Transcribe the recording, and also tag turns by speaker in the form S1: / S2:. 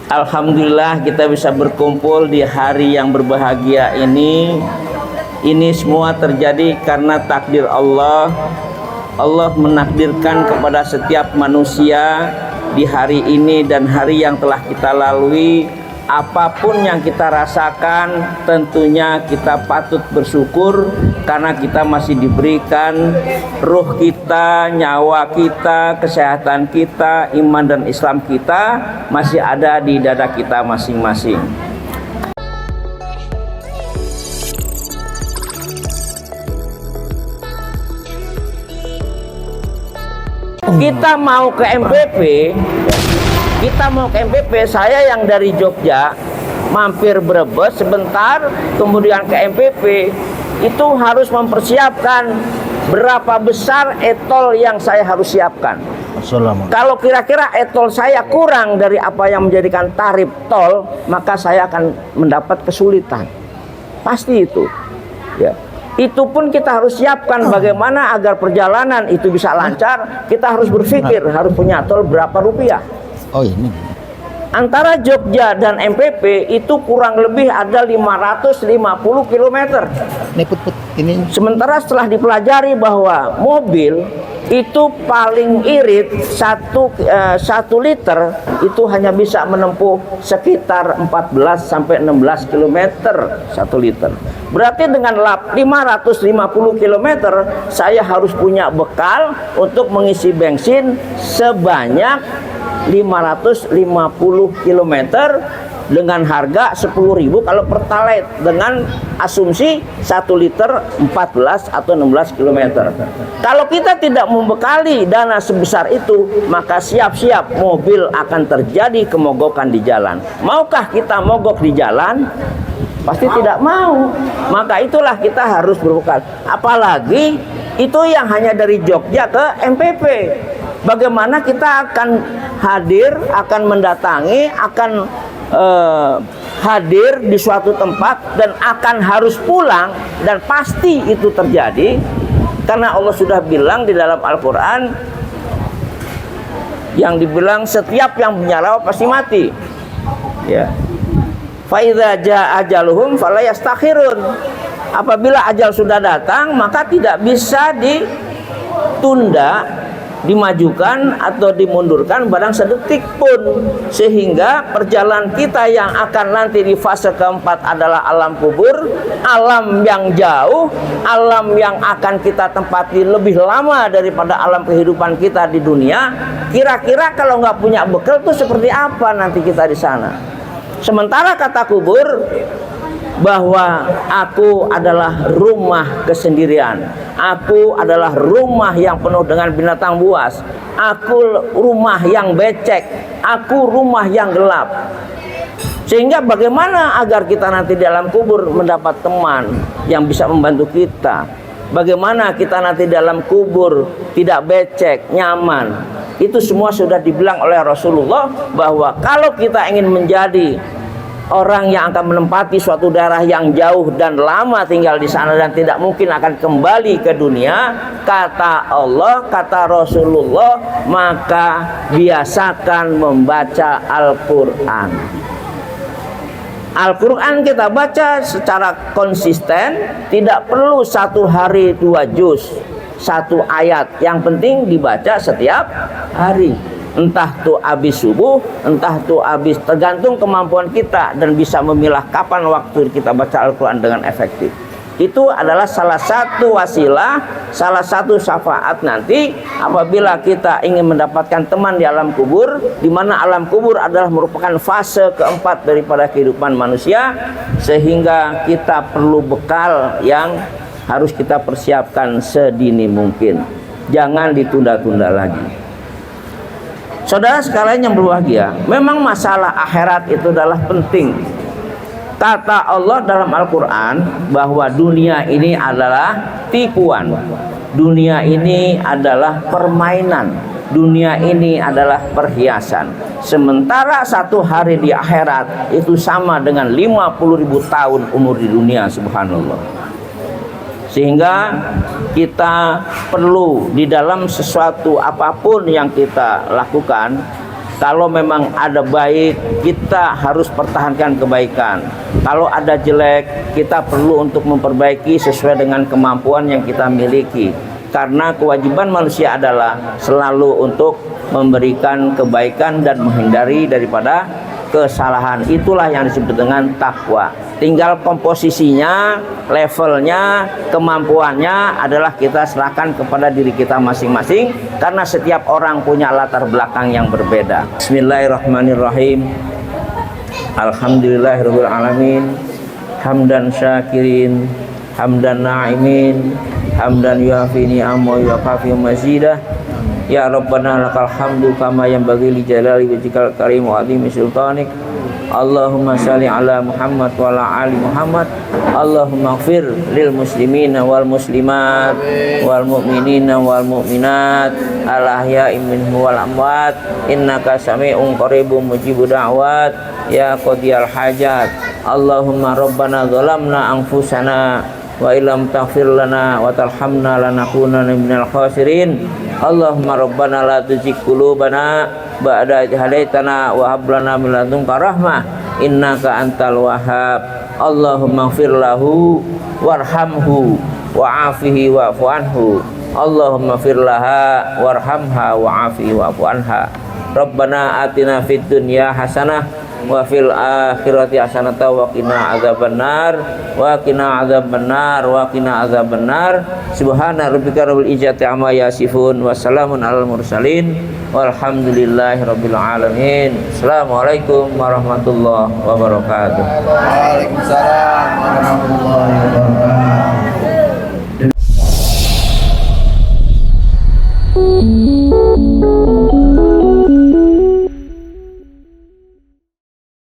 S1: Alhamdulillah kita bisa berkumpul di hari yang berbahagia ini. Ini semua terjadi karena takdir Allah. Allah menakdirkan kepada setiap manusia di hari ini dan hari yang telah kita lalui, apapun yang kita rasakan, tentunya kita patut bersyukur karena kita masih diberikan ruh kita, nyawa kita, kesehatan kita, iman dan Islam kita masih ada di dada kita masing-masing. Kita mau ke MPP, saya yang dari Jogja mampir Brebes sebentar, kemudian ke MPP, itu harus mempersiapkan berapa besar etol yang saya harus siapkan. Kalau kira-kira etol saya kurang dari apa yang menjadikan tarif tol, maka saya akan mendapat kesulitan. Pasti itu. Ya. Itu pun kita harus siapkan bagaimana agar perjalanan itu bisa lancar. Kita harus berpikir harus punya tol berapa rupiah.
S2: Oh ini.
S1: Antara Jogja dan MPP itu kurang lebih ada 550 km.
S2: Ini.
S1: Sementara setelah dipelajari bahwa mobil itu paling irit 1 liter itu hanya bisa menempuh sekitar 14 sampai 16 km 1 liter. Berarti dengan 550 km saya harus punya bekal untuk mengisi bensin sebanyak 550 km dengan harga 10.000 kalau pertalite, dengan asumsi 1 liter 14 atau 16 km. Kalau kita tidak membekali dana sebesar itu, maka siap-siap mobil akan terjadi kemogokan di jalan. Maukah kita mogok di jalan? Pasti tidak mau. Maka itulah kita harus berbekal. Apalagi itu yang hanya dari Jogja ke MPP. Bagaimana kita akan hadir, akan mendatangi, akan hadir di suatu tempat dan akan harus pulang, dan pasti itu terjadi karena Allah sudah bilang di dalam Al-Quran, yang dibilang setiap yang punya nyawa pasti mati. Ya. Fa idza jaa ajaluhum fala yastakhirun. Apabila ajal sudah datang, maka tidak bisa ditunda, dimajukan atau dimundurkan barang sedetik pun. Sehingga perjalanan kita yang akan nanti di fase keempat adalah alam kubur, alam yang jauh, alam yang akan kita tempati lebih lama daripada alam kehidupan kita di dunia. Kira-kira kalau nggak punya bekal tuh seperti apa nanti kita di sana? Sementara kata kubur bahwa aku adalah rumah kesendirian, aku adalah rumah yang penuh dengan binatang buas, aku rumah yang becek, aku rumah yang gelap. Sehingga bagaimana agar kita nanti di dalam kubur mendapat teman yang bisa membantu kita? Bagaimana kita nanti dalam kubur tidak becek, nyaman? Itu semua sudah dibilang oleh Rasulullah bahwa kalau kita ingin menjadi orang yang akan menempati suatu daerah yang jauh dan lama tinggal di sana dan tidak mungkin akan kembali ke dunia, kata Allah, kata Rasulullah, maka biasakan membaca Al-Quran. Al-Quran kita baca secara konsisten, tidak perlu 1 hari 2 juz, 1 ayat, yang penting dibaca setiap hari. Entah tuh habis subuh, entah tuh habis, tergantung kemampuan kita dan bisa memilah kapan waktu kita baca Al-Quran dengan efektif. Itu adalah salah satu wasilah, salah satu syafaat nanti apabila kita ingin mendapatkan teman di alam kubur, di mana alam kubur adalah merupakan fase keempat daripada kehidupan manusia, sehingga kita perlu bekal yang harus kita persiapkan sedini mungkin. Jangan ditunda-tunda lagi. Saudara sekalian yang berbahagia, memang masalah akhirat itu adalah penting. Kata Allah dalam Al-Quran bahwa dunia ini adalah tipuan, dunia ini adalah permainan, dunia ini adalah perhiasan. Sementara 1 hari di akhirat itu sama dengan 50.000 tahun umur di dunia, subhanallah. Sehingga kita perlu di dalam sesuatu apapun yang kita lakukan, Kalau memang ada baik, kita harus pertahankan kebaikan. Kalau ada jelek, kita perlu untuk memperbaiki sesuai dengan kemampuan yang kita miliki. Karena kewajiban manusia adalah selalu untuk memberikan kebaikan dan menghindari daripada kesalahan. Itulah yang disebut dengan takwa. Tinggal komposisinya, levelnya, kemampuannya adalah kita serahkan kepada diri kita masing-masing, karena setiap orang punya latar belakang yang berbeda. Bismillahirrahmanirrahim. Alhamdulillahirabbil alamin. Hamdan syakirin, hamdan na'imin, hamdan yuafi ni'amahu wa yukafi mazidah. Ya Rabbana lakal hamdu kama yanbaghi li jalali wajhikal karim wa azimi sultanik. Allahumma shalli ala Muhammad wa ala ali Muhammad. Allahumma ighfir lil muslimina wal muslimat wal mu'minina wal mu'minat al ahya'i minhum wal amwat innaka sami'un qaribun mujibud da'wat ya qadiyal hajat. Allahumma rabbana zalamna anfusana wa illam taghfir lana wa tarhamna lanakunanna minal khasirin. Allahumma rabbana la tuzigh qulubana ba'da idh hadaitana wa hab lana min ladunka rahmah innaka antal wahhab. Allahumma ighfir lahu warhamhu wa'afihi wa'fu anhu. Allahumma ighfir laha warhamha wa'afihi wa'fu anha. Rabbana atina fid dunya hasanah wa fil akhirati hasanatan wa qina adzabannar wa qina adzabannar wa qina adzabannar. Subhana rabbika rabbil izzati amma yasifun wa salamun alal mursalin walhamdulillahi rabbil alamin. Assalamualaikum warahmatullahi wabarakatuh.
S2: Waalaikumsalam warahmatullahi wabarakatuh.